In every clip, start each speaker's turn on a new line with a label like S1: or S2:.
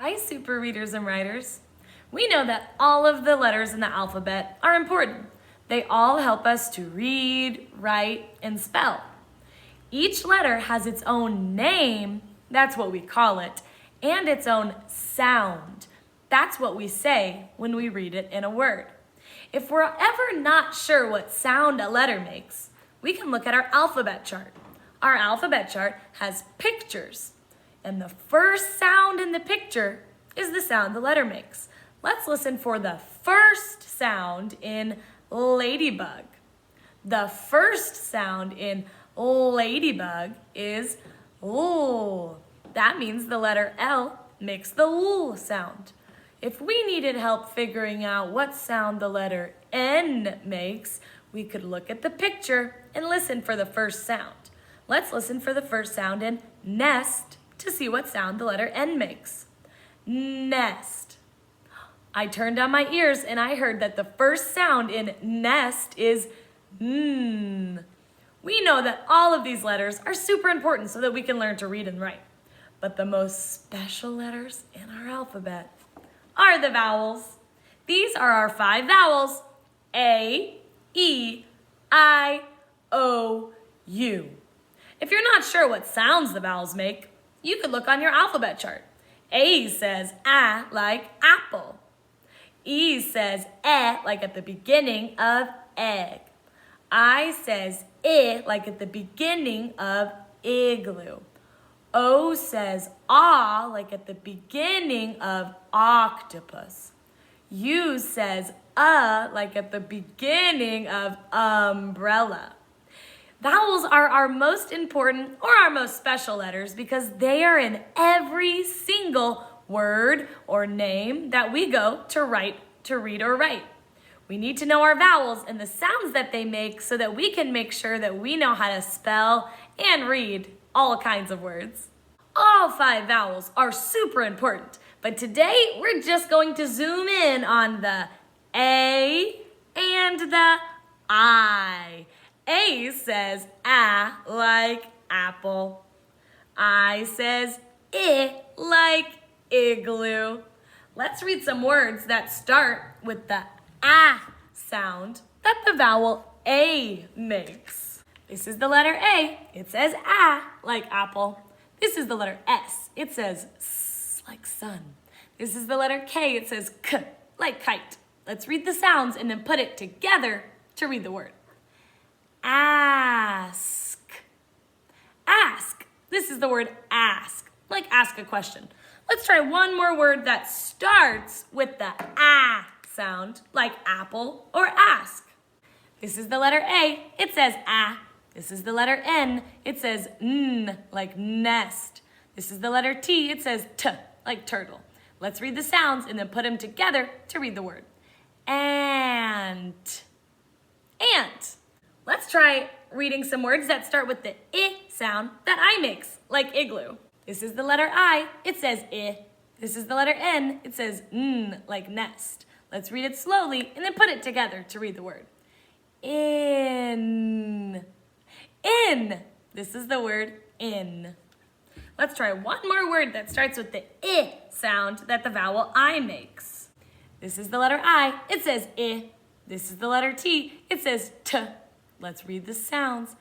S1: Hi, super readers and writers. We know that all of the letters in the alphabet are important. They all help us to read, write, and spell. Each letter has its own name, that's what we call it, and its own sound. That's what we say when we read it in a word. If we're ever not sure what sound a letter makes, we can look at our alphabet chart. Our alphabet chart has pictures, and the first sound in the picture is the sound the letter makes. Let's listen for the first sound in ladybug. The first sound in ladybug is L. That means the letter L makes the L sound. If we needed help figuring out what sound the letter N makes, we could look at the picture and listen for the first sound. Let's listen for the first sound in nest to see what sound the letter N makes. Nest. I turned on my ears and I heard that the first sound in nest is N. We know that all of these letters are super important so that we can learn to read and write. But the most special letters in our alphabet are the vowels. These are our 5 vowels: A, E, I, O, U. If you're not sure what sounds the vowels make, you could look on your alphabet chart. A says A like apple. E says E like at the beginning of egg. I says I like at the beginning of igloo. O says ah like at the beginning of octopus. U says like at the beginning of umbrella. Vowels are our most important or our most special letters because they are in every single word or name that we go to read or write. We need to know our vowels and the sounds that they make so that we can make sure that we know how to spell and read all kinds of words. All 5 vowels are super important, but today we're just going to zoom in on the A and the I. A says A like apple. I says I like igloo. Let's read some words that start with the A sound that the vowel A makes. This is the letter A. It says A like apple. This is the letter S. It says S like sun. This is the letter K. It says K like kite. Let's read the sounds and then put it together to read the word. Ask. Ask. This is the word ask, like ask a question. Let's try one more word that starts with the A sound, like apple or ask. This is the letter A. It says A. This is the letter N. It says N, like nest. This is the letter T. It says T, like turtle. Let's read the sounds and then put them together to read the word. Ant. Ant. Let's try reading some words that start with the I sound that I makes, like igloo. This is the letter I. It says I. This is the letter N. It says N, like nest. Let's read it slowly and then put it together to read the word. In. In. This is the word in. Let's try one more word that starts with the I sound that the vowel I makes. This is the letter I. It says I. This is the letter T. It says T. Let's read the sounds.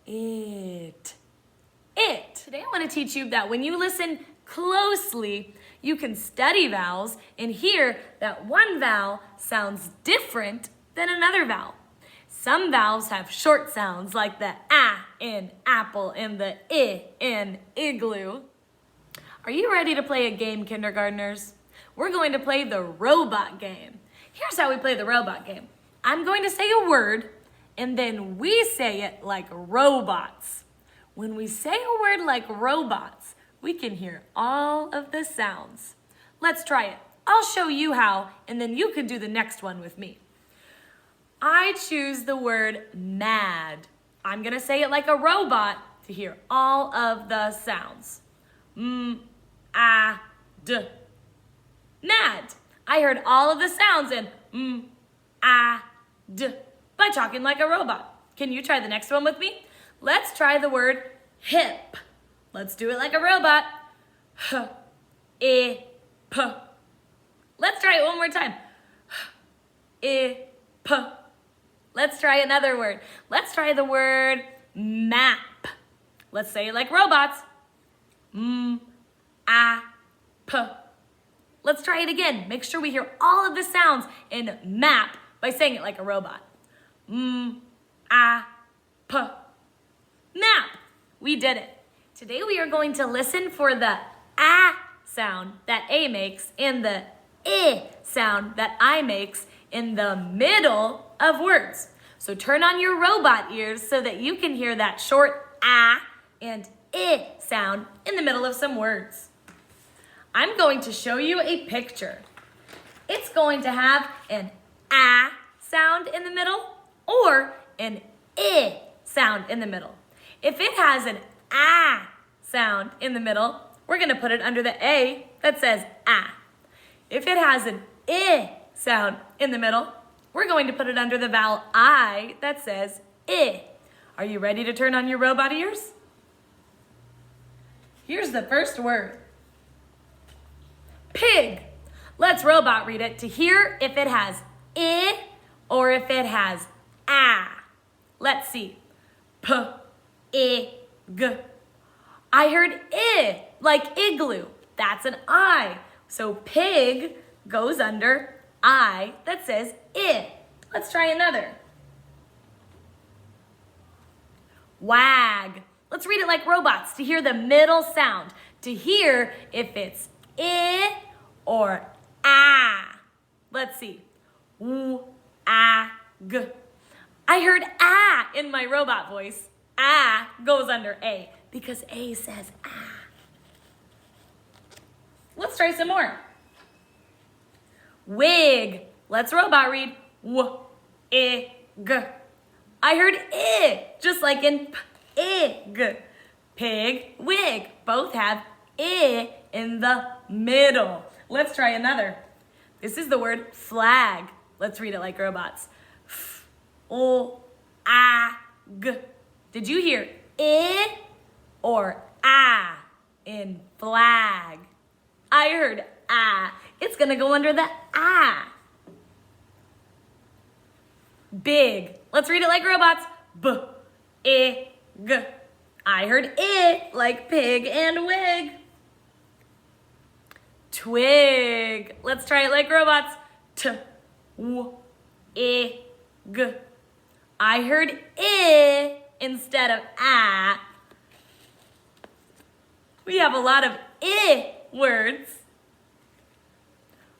S1: It. It. Today I want to teach you that when you listen closely, you can study vowels and hear that one vowel sounds different than another vowel. Some vowels have short sounds like the A in apple and the I in igloo. Are you ready to play a game, kindergartners? We're going to play the robot game. Here's how we play the robot game. I'm going to say a word and then we say it like robots. When we say a word like robots, we can hear all of the sounds. Let's try it. I'll show you how, and then you can do the next one with me. I choose the word mad. I'm gonna say it like a robot to hear all of the sounds. D. Mad. I heard all of the sounds in D by talking like a robot. Can you try the next one with me? Let's try the word hip. Let's do it like a robot. P. Let's try it one more time. I, P. Let's try another word. Let's try the word map. Let's say it like robots. M, A, P. Let's try it again. Make sure we hear all of the sounds in map by saying it like a robot. M, A, P. Map. We did it. Today we are going to listen for the A sound that A makes and the I sound that I makes in the middle of words. So turn on your robot ears so that you can hear that short A and I sound in the middle of some words. I'm going to show you a picture. It's going to have an A sound in the middle or an I sound in the middle. If it has an A sound in the middle, we're going to put it under the A that says A. If it has an I sound in the middle, we're going to put it under the vowel I that says I. Are you ready to turn on your robot ears? Here's the first word. Pig. Let's robot read it to hear if it has I or if it has A. Let's see. P, I, G. I heard I, like igloo. That's an I. So pig goes under I that says I. Let's try another. Wag. Let's read it like robots to hear the middle sound, to hear if it's I or A. Let's see. W, A, G. I heard A in my robot voice. A goes under A because A says A. Let's try some more. Wig. Let's robot read. W, I, G. I heard I, just like in pig. Pig, wig. Both have I in the middle. Let's try another. This is the word flag. Let's read it like robots. F, O, A, G. Did you hear I or A in flag? I heard A. It's going to go under the A. Big. Let's read it like robots. B, I, G. I heard I like pig and wig. Twig. Let's try it like robots. T, W, I, G. I heard I instead of A. We have a lot of I words.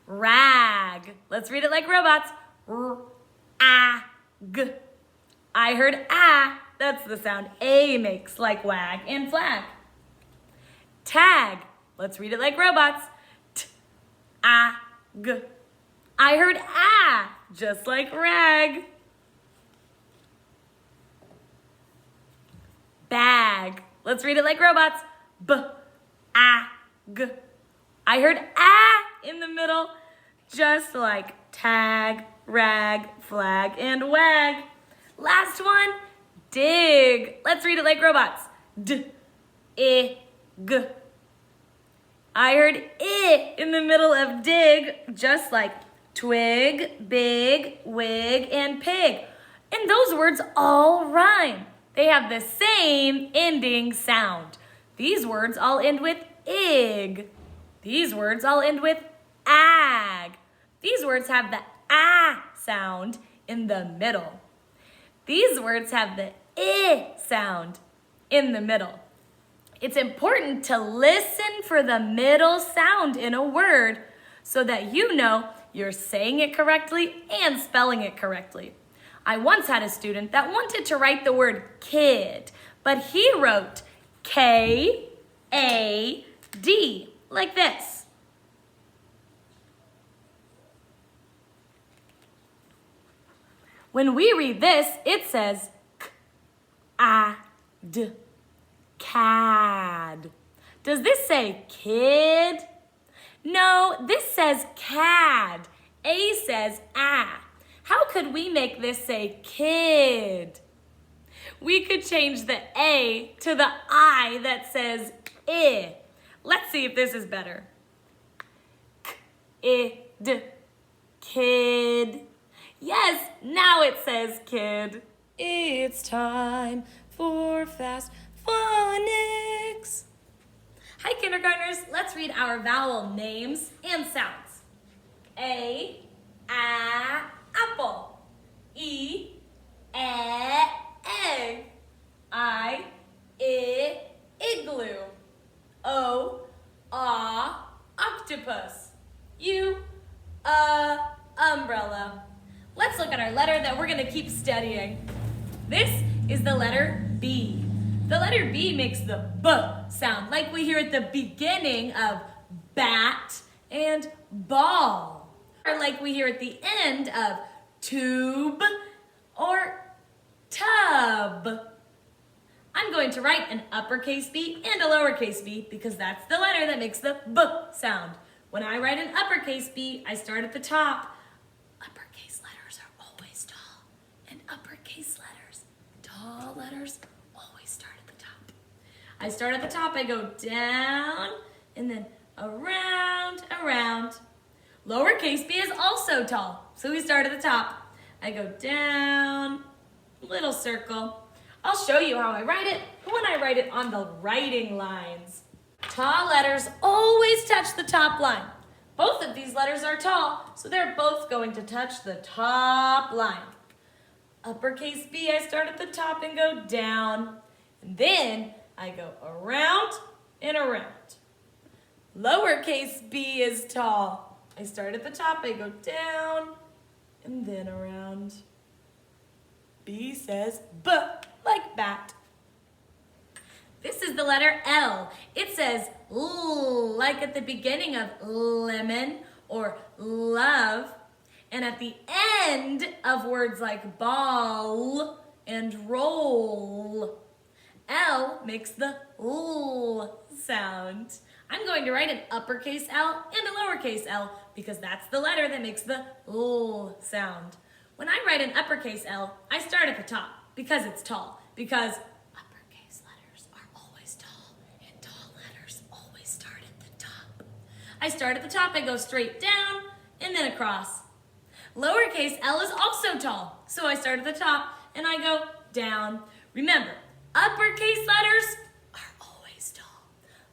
S1: Rag. Let's read it like robots. R, A, G. I heard A. That's the sound A makes, like wag and flag. Tag. Let's read it like robots. T, A, G. I heard A, just like rag. Bag. Let's read it like robots. B, A, G. I heard A in the middle, just like tag, rag, flag, and wag. Last one, dig. Let's read it like robots. D, I, G. I heard I in the middle of dig, just like twig, big, wig, and pig. And those words all rhyme. They have the same ending sound. These words all end with ig. These words all end with ag. These words have the A sound in the middle. These words have the I sound in the middle. It's important to listen for the middle sound in a word so that you know you're saying it correctly and spelling it correctly. I once had a student that wanted to write the word kid, but he wrote K-A-D, like this. When we read this, it says k-a-d, cad. Does this say kid? No, this says cad. A says a. How could we make this say kid? We could change the A to the I that says I. Let's see if this is better. id. Kid. Yes, now it says kid. It's time for fast phonics. Hi, kindergartners. Let's read our vowel names and sounds. A, apple. E, egg. I, igloo. O, octopus. U, umbrella. Let's look at our letter that we're going to keep studying. This is the letter B. The letter B makes the B sound, like we hear at the beginning of bat and ball, or like we hear at the end of tube or tub. I'm going to write an uppercase B and a lowercase b because that's the letter that makes the B sound. When I write an uppercase B, I start at the top. Uppercase letters are always tall, and uppercase letters, tall letters, always start at the top. I start at the top, I go down, and then around. Lowercase b is also tall, so we start at the top. I go down, little circle. I'll show you how I write it when I write it on the writing lines. Tall letters always touch the top line. Both of these letters are tall, so they're both going to touch the top line. Uppercase B, I start at the top and go down. And then I go around and around. Lowercase b is tall. I start at the top, I go down and then around. B says B, like bat. This is the letter L. It says L, like at the beginning of lemon or love, and at the end of words like ball and roll. L makes the L sound. I'm going to write an uppercase L and a lowercase l because that's the letter that makes the L sound. When I write an uppercase L, I start at the top because it's tall, because uppercase letters are always tall, and tall letters always start at the top. I start at the top, I go straight down, and then across. Lowercase l is also tall, so I start at the top, and I go down. Remember, uppercase letters are always tall.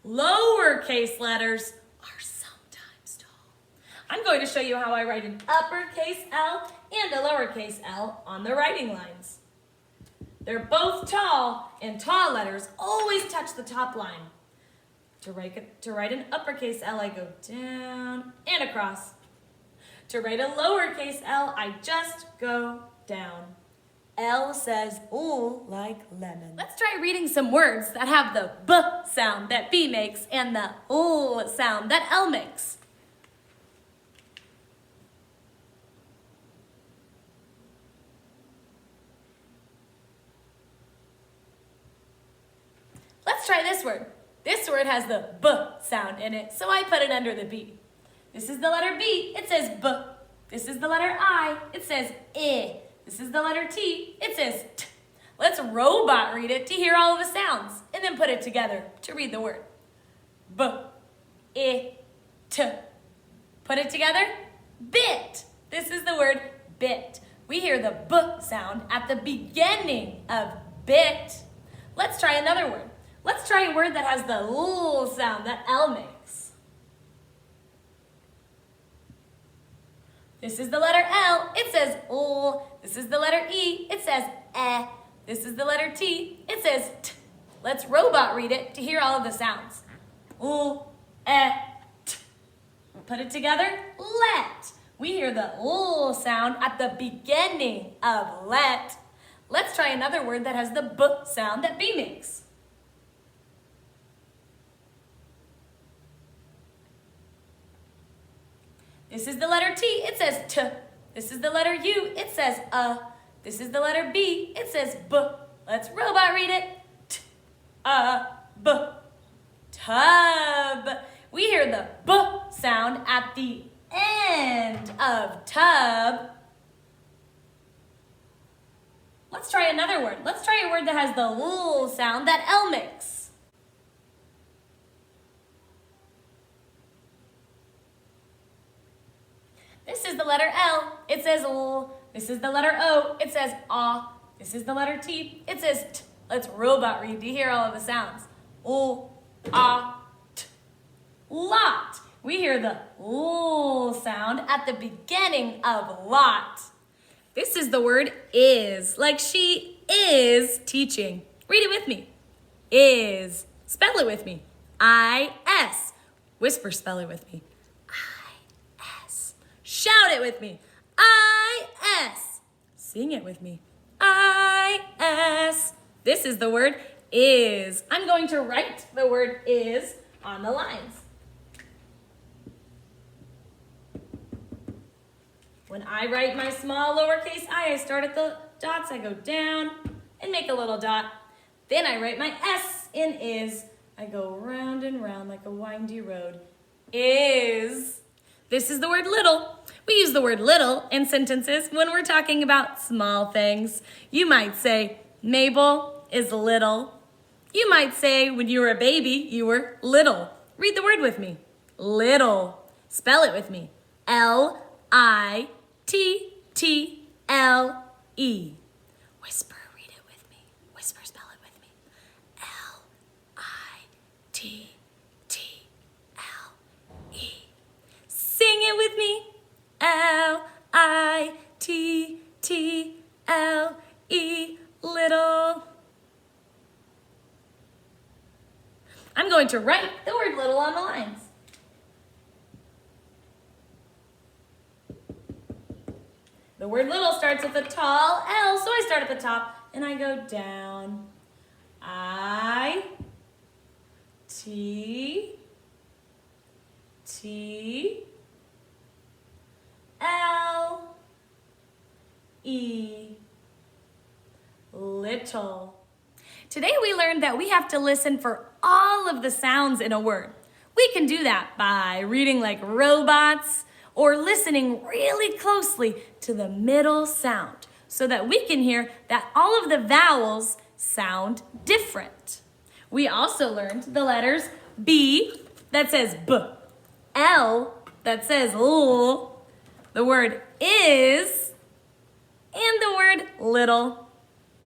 S1: Lowercase letters are sometimes tall. I'm going to show you how I write an uppercase L and a lowercase l on the writing lines. They're both tall, and tall letters always touch the top line. To write an uppercase L, I go down and across. To write a lowercase l, I just go down. L says ooh, like lemon. Let's try reading some words that have the B sound that B makes and the ooh sound that L makes. Let's try this word. This word has the B sound in it, so I put it under the B. This is the letter B, it says B. This is the letter I, it says I. This is the letter T, it says T. Let's robot read it to hear all of the sounds, and then put it together to read the word. B, I, T. Put it together, bit. This is the word bit. We hear the B sound at the beginning of bit. Let's try another word. Let's try a word that has the L sound that L makes. This is the letter L, it says L. This is the letter E, it says eh. This is the letter T, it says T. Let's robot read it to hear all of the sounds. L, eh, T. Put it together, let. We hear the L sound at the beginning of let. Let's try another word that has the B sound that B makes. This is the letter T, it says T. This is the letter U, it says This is the letter B, it says B. Let's robot read it. T, B. Tub. We hear the B sound at the end of tub. Let's try another word. Let's try a word that has the L sound that L makes. This is the letter L. It says L. This is the letter O. It says ah. This is the letter T. It says t. Let's robot read to hear all of the sounds. L, ah, t. Lot. We hear the L sound at the beginning of lot. This is the word is, like she is teaching. Read it with me. Is. Spell it with me. I-S. Whisper spell it with me. I-S. Shout it with me. I-S. Sing it with me. I-S. This is the word is. I'm going to write the word is on the lines. When I write my small lowercase I start at the dots, I go down and make a little dot. Then I write my S in is. I go round and round like a windy road. Is. This is the word little. We use the word little in sentences when we're talking about small things. You might say, Mabel is little. You might say when you were a baby, you were little. Read the word with me. Little. Spell it with me. L-I-T-T-L-E. Whisper, read it with me. Whisper, spell it with me. L-I-T-T-L-E. Sing it with me. L-I-T-T-L-E. Little. I'm going to write the word little on the lines. The word little starts with a tall L, so I start at the top and I go down. I-T-T-L-E. Little. Today we learned that we have to listen for all of the sounds in a word. We can do that by reading like robots or listening really closely to the middle sound so that we can hear that all of the vowels sound different. We also learned the letters B that says B, L that says L, the word is, and the word little.